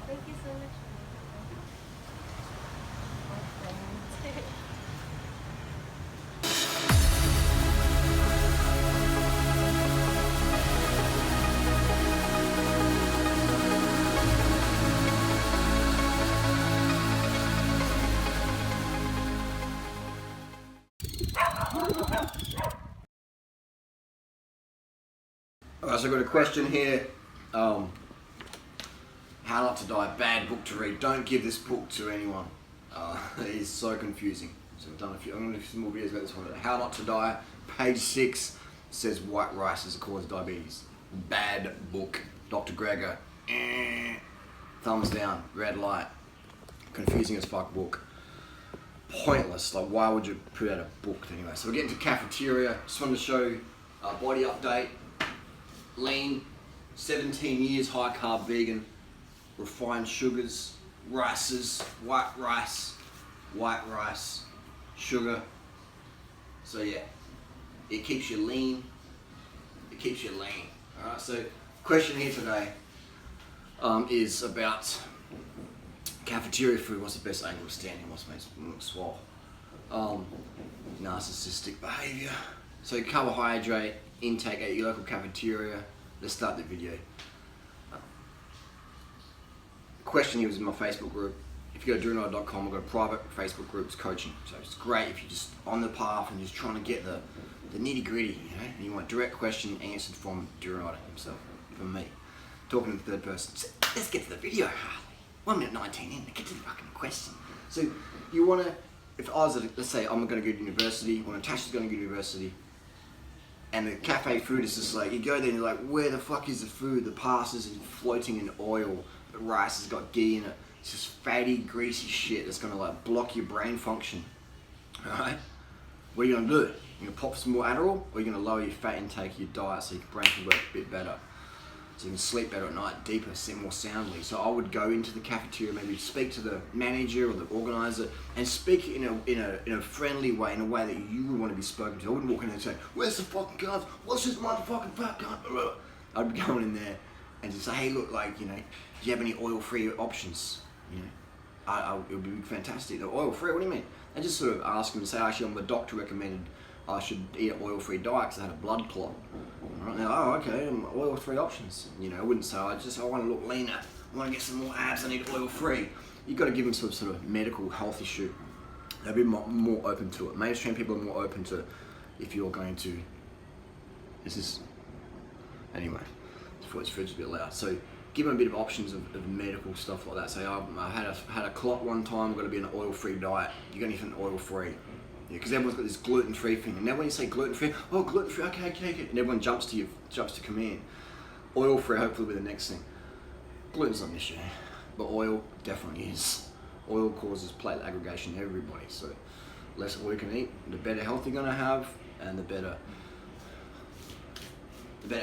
Thank you so much. Alright, so I've got a question here. How Not to Die, bad book to read. Don't give this book to anyone. It is so confusing. So I've done I'm going to do some more videos about this one. How Not to Die, page 6, says white rice is a cause of diabetes. Bad book. Dr. Greger, thumbs down, red light. Confusing as fuck book. Pointless. Like, why would you put out a book anyway? So we're getting to Cafeteria. Just wanted to show a body update. Lean, 17 years, high carb vegan, refined sugars, rices, white rice, sugar. So yeah, it keeps you lean. Alright, so question here today is about cafeteria food. What's the best angle of standing? What's makes me look swole? Narcissistic behavior. So carbohydrate intake at your local cafeteria. Let's start the video. The question here was in my Facebook group. If you go to durianrider.com, I've got a private Facebook groups coaching. So it's great if you're just on the path and just trying to get the nitty gritty, you know, and you want direct question answered from Durianrider himself, from me. Talking in the third person. So let's get to the video, Harley. 1 minute 19 in, get to the fucking question. So you want to, if I was, let's say I'm going to go to university, or Natasha's going to go to university, and the cafe food is just like, you go there and you're like, where the fuck is the food? The pasta's floating in oil, the rice has got ghee in it. It's just fatty, greasy shit that's gonna like block your brain function. Alright? What are you gonna do? You're gonna pop some more Adderall, or you're gonna lower your fat intake of your diet so your brain can work a bit better. So you can sleep better at night, deeper, more soundly. So I would go into the cafeteria, maybe speak to the manager or the organizer, and speak in a friendly way, in a way that you would want to be spoken to. I wouldn't walk in there and say, "Where's the fucking cards? What's this motherfucking fat cunt?" I'd be going in there and just say, "Hey, look, like, you know, do you have any oil-free options? You know, it would be fantastic. They're oil-free. What do you mean?" I just sort of ask them to say, "Actually, the doctor recommended I should eat an oil-free diet because I had a blood clot." Right now, oh, okay, oil-free options. You know, I wouldn't say, I want to look leaner, I want to get some more abs, I need oil-free. You've got to give them some sort of medical health issue. They'll be more open to it. Mainstream people are more open to if you're going to, anyway, it's a bit loud. So give them a bit of options of medical stuff like that. Say, I had a clot one time, I've got to be on an oil-free diet. You got anything oil-free? Yeah, because everyone's got this gluten-free thing, and now when you say gluten-free, oh, gluten-free, okay, and everyone jumps to command. Oil-free, hopefully, will be the next thing. Gluten's not an issue, but oil definitely is. Oil causes platelet aggregation in everybody, so less oil you can eat, the better health you're gonna have, and the better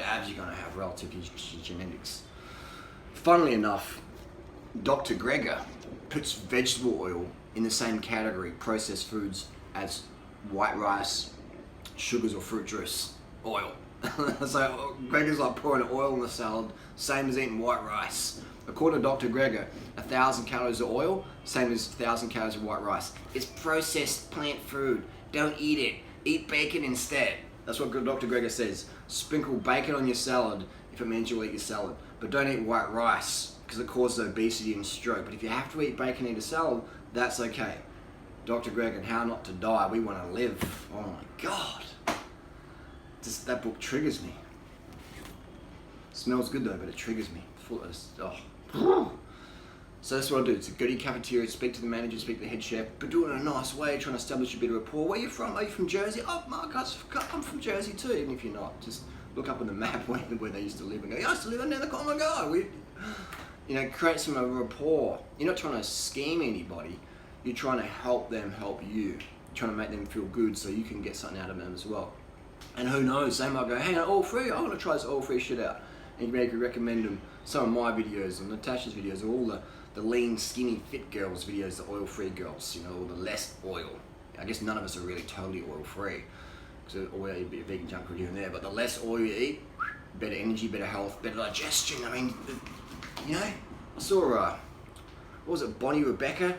abs you're gonna have relative to your genetics. Funnily enough, Dr. Greger puts vegetable oil in the same category, processed foods, as white rice, sugars, or fruit juice. Oil. So Greger's like pouring oil in the salad, same as eating white rice. According to Dr. Greger, 1,000 calories of oil, same as 1,000 calories of white rice. It's processed plant food. Don't eat it. Eat bacon instead. That's what Dr. Greger says. Sprinkle bacon on your salad if it means you'll eat your salad. But don't eat white rice because it causes obesity and stroke. But if you have to eat bacon and eat a salad, that's okay. Dr. Greger and How Not to Die, We Want to Live. Oh my God. That book triggers me. Smells good though, but it triggers me. So that's what I do. So go to your cafeteria, speak to the manager, speak to the head chef, but do it in a nice way, trying to establish a bit of rapport. Where are you from? Are you from Jersey? Oh, Mark, I'm from Jersey too. Even if you're not, just look up on the map where they used to live and go, I used to live near the corner. You know, create some rapport. You're not trying to scheme anybody. You're trying to help them help you. You're trying to make them feel good so you can get something out of them as well. And who knows, they might go, hey, all free, I want to try this all free shit out. And you maybe recommend them some of my videos and Natasha's videos, or all the lean, skinny, fit girls videos, the oil-free girls, you know, all the less oil. I guess none of us are really totally oil-free. to oil, eat a bit of vegan junk food here and there, but the less oil you eat, better energy, better health, better digestion. I mean, you know, I saw, what was it, Bonnie Rebecca,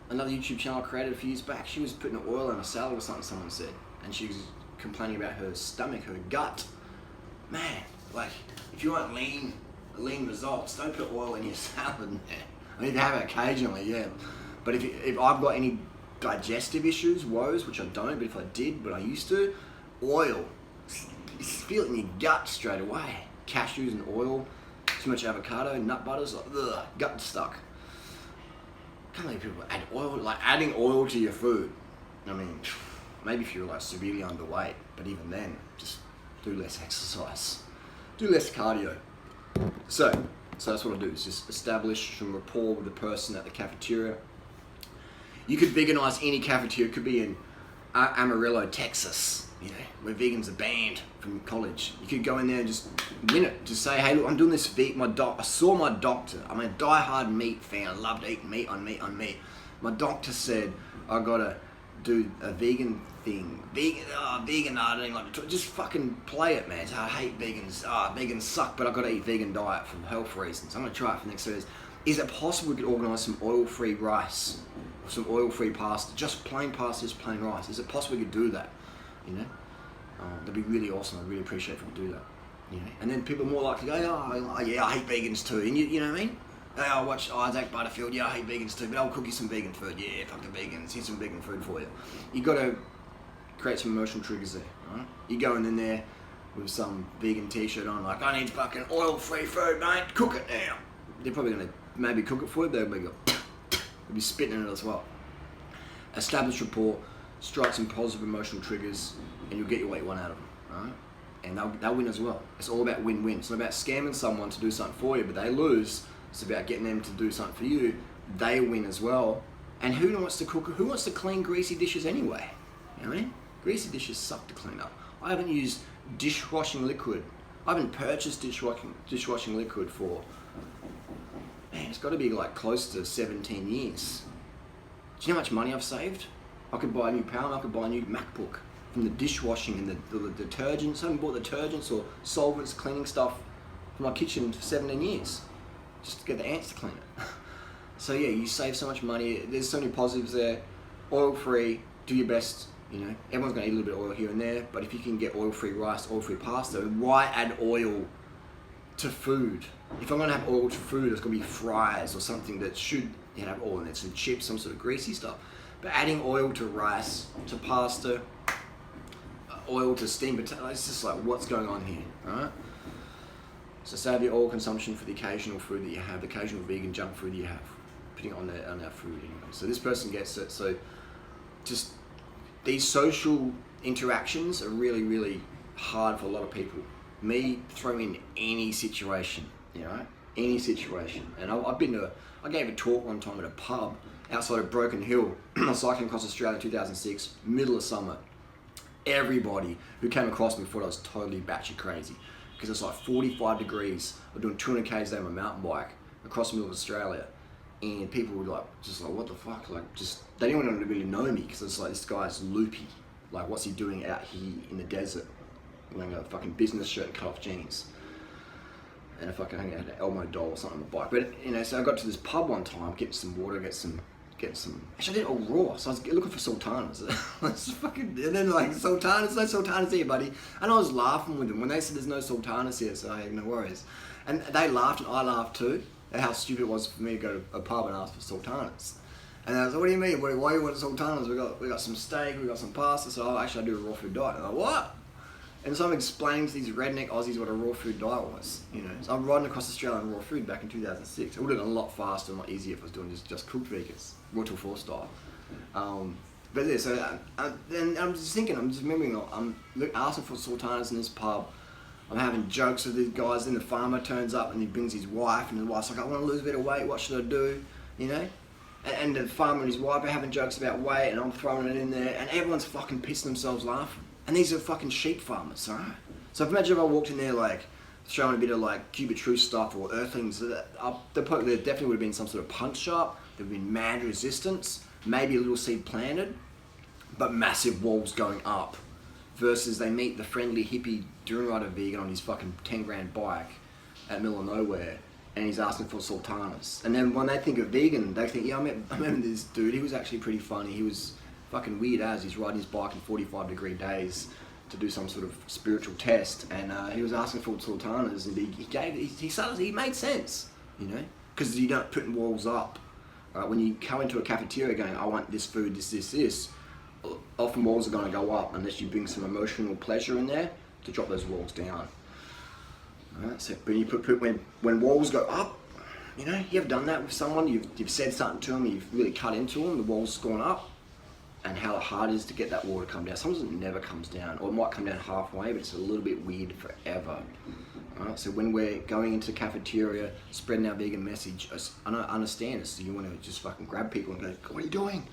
another YouTube channel I created a few years back. She was putting oil in a salad or something, someone said, and she was complaining about her stomach, her gut. Man, like, if you want lean results, don't put oil in your salad, man. I mean, you have it occasionally, yeah. But if I've got any digestive issues, woes, which I don't, but if I did, but I used to, oil, you feel it in your gut straight away. Cashews and oil, too much avocado, nut butters, like, ugh, gut stuck. Can't believe people add oil, like adding oil to your food. I mean, maybe if you're like severely underweight, but even then, just do less exercise, do less cardio. So that's what I do, is just establish some rapport with the person at the cafeteria. You could veganize any cafeteria. It could be in Amarillo, Texas, you know, where vegans are banned from college. You could go in there and just win it. Just say, hey, look, I'm doing this I saw my doctor. I'm a die-hard meat fan. I loved eating meat on meat. My doctor said I gotta do a vegan thing. Vegan, I don't like, just fucking play it, man. I hate vegans. Vegans suck, but I gotta eat vegan diet for health reasons. I'm gonna try it for next Thursday. Is it possible we could organise some oil-free rice, or some oil-free pasta, just plain pasta, just plain rice? Is it possible we could do that? You know, that'd be really awesome. I'd really appreciate if we could do that. You know, and then people are more likely to go, oh yeah, I hate vegans too. And you know what I mean? Hey, I watch Isaac Butterfield. Yeah, I hate vegans too, but I'll cook you some vegan food. Yeah, fuck the vegans. Here's some vegan food for you. You got to create some emotional triggers there. Right? You going in there with some vegan T-shirt on, like, I need fucking oil-free food, mate. Cook it now. They're probably gonna maybe cook it for you. They'll be spitting in it as well. Establish rapport, strike some positive emotional triggers, and you'll get your what you want out of them. Right? And they'll win as well. It's all about win-win. It's not about scamming someone to do something for you, but they lose. It's about getting them to do something for you. They win as well. And who wants to cook? Who wants to clean greasy dishes anyway? You know what I mean? Greasy dishes suck to clean up. I haven't used dishwashing liquid. I haven't purchased dishwashing liquid for, man, it's got to be like close to 17 years. Do you know how much money I've saved? I could buy a new power, I could buy a new MacBook from the dishwashing and the detergents. I haven't bought detergents or solvents, cleaning stuff for my kitchen for 17 years. Just to get the ants to clean it. So yeah, you save so much money. There's so many positives there. Oil-free, do your best. You know, everyone's gonna eat a little bit of oil here and there, but if you can get oil-free rice, oil-free pasta, why add oil to food? If I'm gonna have oil to food, it's gonna be fries or something that should have oil in it, some chips, some sort of greasy stuff. But adding oil to rice, to pasta, oil to steamed potato, it's just like, what's going on here, right? So save your oil consumption for the occasional food that you have, the occasional vegan junk food that you have, putting it on our food anyway. So this person gets it. So just these social interactions are really, really hard for a lot of people. Me, throw in any situation, you know, any situation. And I gave a talk one time at a pub outside of Broken Hill. I was cycling across Australia in 2006, middle of summer. Everybody who came across me thought I was totally batshit crazy, because it's like 45 degrees. I'm doing 200 k's a day on my mountain bike across the middle of Australia, and people were like, just like, what the fuck? Like, just, they didn't want to really know me, because it's like, this guy's loopy. Like, what's he doing out here in the desert, wearing a fucking business shirt and cut off jeans, and if I can hang out an Elmo doll or something on the bike. But you know, so I got to this pub one time, getting some water, get some. Actually, I did it all raw, so I was looking for sultanas. And then like, sultanas, no sultanas here, buddy. And I was laughing with them when they said there's no sultanas here, so I had no worries. And they laughed, and I laughed too, at how stupid it was for me to go to a pub and ask for sultanas. And I was like, what do you mean? Why you want sultanas? We got some steak, we got some pasta. So actually, I do a raw food diet. And I'm like, what? And so I'm explaining to these redneck Aussies what a raw food diet was. You know, so I'm riding across Australia on raw food back in 2006. It would have been a lot faster and a lot easier if I was doing just cooked vegans, raw till 4 style. But yeah, so and I'm just thinking, I'm just remembering, I'm asking for sultanas in this pub. I'm having jokes with these guys. Then the farmer turns up and he brings his wife, and the wife's like, I want to lose a bit of weight. What should I do? You know. And the farmer and his wife are having jokes about weight, and I'm throwing it in there, and everyone's fucking pissing themselves laughing. And these are fucking sheep farmers, alright? So imagine if I walked in there like, showing a bit of like Cuba True stuff or Earthlings, there definitely would have been some sort of punch up, there would have been mad resistance, maybe a little seed planted, but massive walls going up versus they meet the friendly hippie durianrider vegan on his fucking 10 grand bike at middle of nowhere, and he's asking for sultanas. And then when they think of vegan, they think, yeah, I remember this dude, he was actually pretty funny. He was fucking weird as he's riding his bike in 45-degree days to do some sort of spiritual test, and he was asking for sultanas, and he made sense, you know, because you don't put walls up. When you come into a cafeteria going, I want this food, this, often walls are going to go up unless you bring some emotional pleasure in there to drop those walls down. Alright, so when you when walls go up, you know, you ever done that with someone? You've said something to them, you've really cut into them, the wall's gone up, and how hard it is to get that wall to come down. Sometimes it never comes down, or it might come down halfway, but it's a little bit weird forever. Alright, so when we're going into the cafeteria, spreading our vegan message, I understand this, so you want to just fucking grab people and go, what are you doing?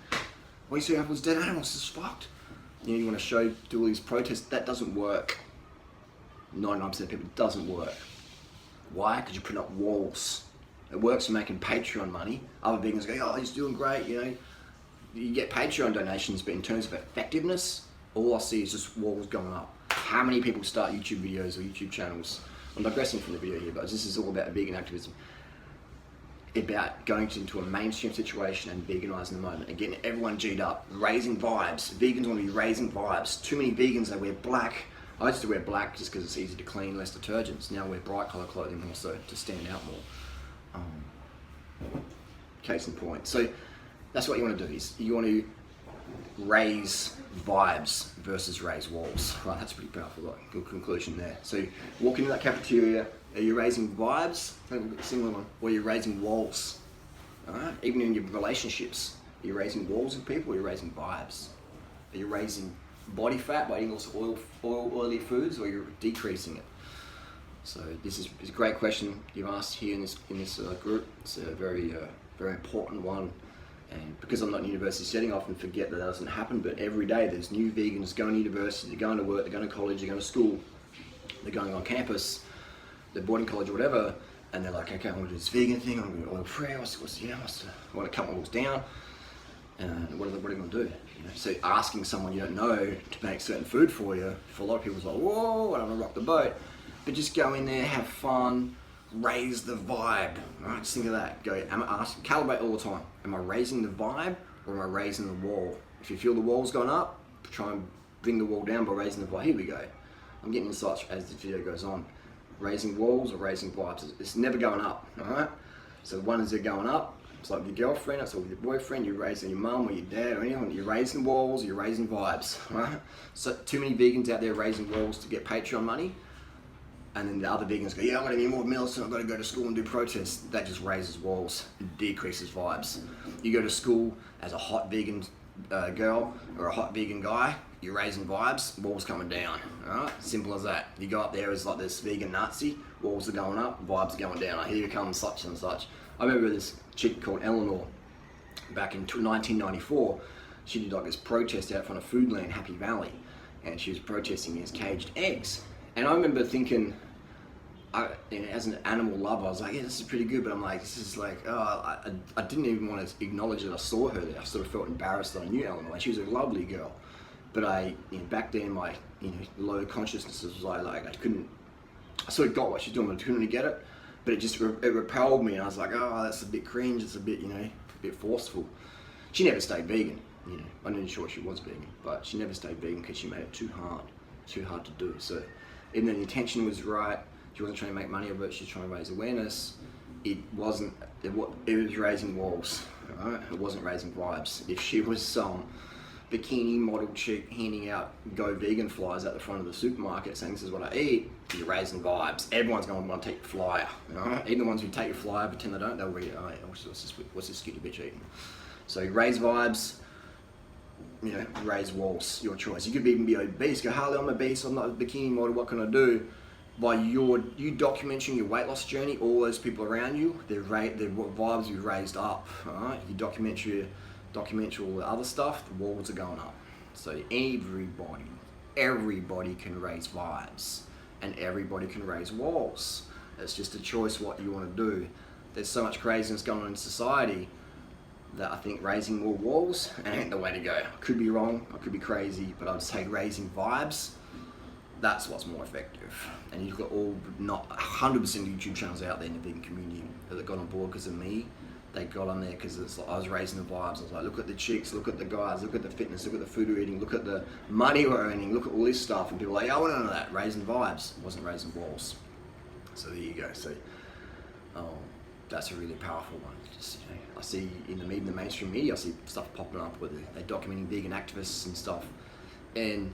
What do you see apples, dead animals, this is fucked. You know, you want to do all these protests. That doesn't work. 99% of people, it doesn't work. Why? Because you're putting up walls. It works for making Patreon money. Other vegans go, oh, he's doing great, you know. You get Patreon donations, but in terms of effectiveness, all I see is just walls going up. How many people start YouTube videos or YouTube channels? I'm digressing from the video here, but this is all about vegan activism. About going into a mainstream situation and veganising the moment and getting everyone G'd up, raising vibes. Vegans want to be raising vibes. Too many vegans, they wear black. I used to wear black just because it's easy to clean, less detergents. Now I wear bright colour clothing also to stand out more. Case in point. So that's what you want to do, is you want to raise vibes versus raise walls. Right, that's pretty powerful, like, good conclusion there. So walk into that cafeteria, are you raising vibes? Similar one. Or are you raising walls? Alright? Even in your relationships, are you raising walls with people, or are you raising vibes? Are you raising body fat by eating lots of oily foods, or you're decreasing it? So this is a great question you've asked here in this group. It's a very important one, and because I'm not in a university setting, I often forget that doesn't happen. But every day there's new vegans going to university, they're going to work, they're going to college, they're going to school, they're going on campus, they're boarding college or whatever, and they're like, okay, I want to do this vegan thing, I'm going to oil free, I want to cut my walls down. What are they going to do? You know, so asking someone you don't know to make certain food for you, for a lot of people, it's like, whoa, I don't want to rock the boat. But just go in there, have fun, raise the vibe. Right? Just think of that. Calibrate all the time. Am I raising the vibe, or am I raising the wall? If you feel the wall's gone up, try and bring the wall down by raising the vibe. Here we go. I'm getting insights as the video goes on. Raising walls or raising vibes. It's never going up. All right. So one is going up. It's like with your girlfriend, it's like with your boyfriend, you're raising your mum or your dad or anyone, you're raising walls, you're raising vibes, right? So too many vegans out there raising walls to get Patreon money, and then the other vegans go, yeah, I'm gonna be more militant, I've gotta go to school and do protests. That just raises walls, it decreases vibes. You go to school as a hot vegan girl or a hot vegan guy, you're raising vibes, walls coming down, all right? Simple as that. You go up there as like this vegan Nazi, walls are going up, vibes are going down. Like, here comes such and such. I remember this chick called Eleanor back in 1994. She did like this protest out front of Foodland, Happy Valley, and she was protesting against caged eggs. And I remember thinking, as an animal lover, I was like, yeah, this is pretty good, but I'm like, this is like, oh, I didn't even want to acknowledge that I saw her there. I sort of felt embarrassed that I knew Eleanor. She was a lovely girl, but back then my low consciousness was like I sort of got what she's doing, but I couldn't really get it. But it repelled me, and I was like, oh, that's a bit cringe, it's a bit, a bit forceful. She never stayed vegan, I'm not sure she was vegan, but she never stayed vegan because she made it too hard to do. So even though the intention was right, she wasn't trying to make money of it, she was trying to raise awareness, it was raising walls, right? It wasn't raising vibes. If she was some bikini model chick handing out go vegan flyers at the front of the supermarket saying, this is what I eat, you're raising vibes. Everyone's going to want to take your flyer. Right? Even the ones who take your flyer, pretend they don't, they'll read it. Oh, what's this skinny bitch eating? So you raise vibes, raise walls, your choice. You could even be obese, go, Harley, I'm obese, I'm not a bikini model, what can I do? By you documenting your weight loss journey, all those people around you, their vibes you've raised up. All right? You document all the other stuff, the walls are going up. So everybody can raise vibes, and everybody can raise walls. It's just a choice what you want to do. There's so much craziness going on in society. that I think raising more walls ain't the way to go. I could be wrong, I could be crazy, but I'd say raising vibes, that's what's more effective. And you've got all, not 100% YouTube channels out there in the vegan community that got on board because of me. They got on there because it's like I was raising the vibes. I was like, look at the chicks, look at the guys, look at the fitness, look at the food we're eating, look at the money we're earning, look at all this stuff. And people are like, I want none of that. Raising vibes, wasn't raising walls. So there you go. So that's a really powerful one. Just, you know, I see in the mainstream media, I see stuff popping up where they're documenting vegan activists and stuff, and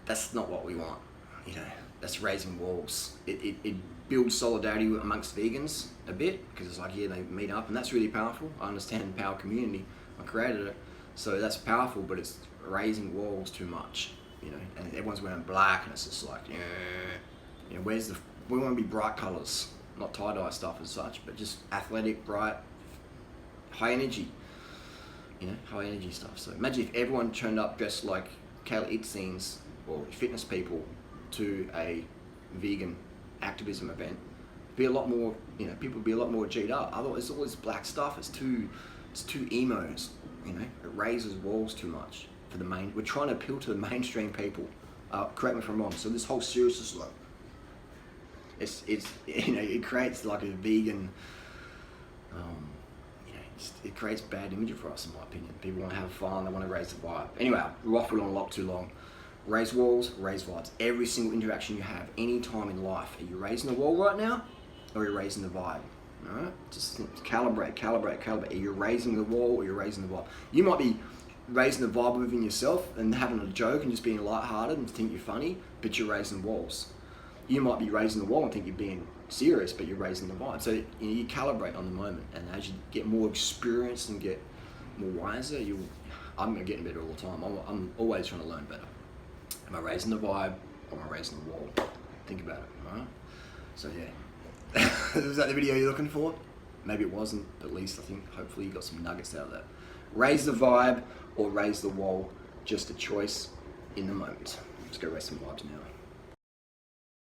that's not what we want. You know, that's raising walls. It builds solidarity amongst vegans a bit, because it's like, yeah, they meet up, and that's really powerful. I understand the power community. I created it, so that's powerful. But it's raising walls too much. You know, and everyone's wearing black, and it's just like, yeah, you know, we want to be bright colours. Not tie-dye stuff as such, but just athletic, bright, high energy, you know, high energy stuff. So imagine if everyone turned up dressed like Calibrating or fitness people to a vegan activism event. Be a lot more, you know, people would be a lot more G'd up. Otherwise, it's all this black stuff. It's too emos, you know. It raises walls too much for the main. We're trying to appeal to the mainstream people. Correct me if I'm wrong. So this whole series is like, it's you know, it creates like a vegan, you know, it creates bad imagery for us, in my opinion. People want to have fun, they want to raise the vibe. Anyway, we're waffled on a lot too long. Raise walls, raise vibes. Every single interaction you have, any time in life, are you raising the wall right now, or are you raising the vibe? All right, just calibrate. Are you raising the wall, or you're raising the vibe? You might be raising the vibe within yourself and having a joke and just being lighthearted and think you're funny, but you're raising walls. You might be raising the wall and think you're being serious, but you're raising the vibe. So you calibrate on the moment, and as you get more experienced and get more wiser, I'm getting better all the time. I'm always trying to learn better. Am I raising the vibe, or am I raising the wall? Think about it, alright? So yeah, was that the video you're looking for? Maybe it wasn't, but at least I think hopefully you got some nuggets out of that. Raise the vibe or raise the wall, just a choice in the moment. Let's go raise some vibes now.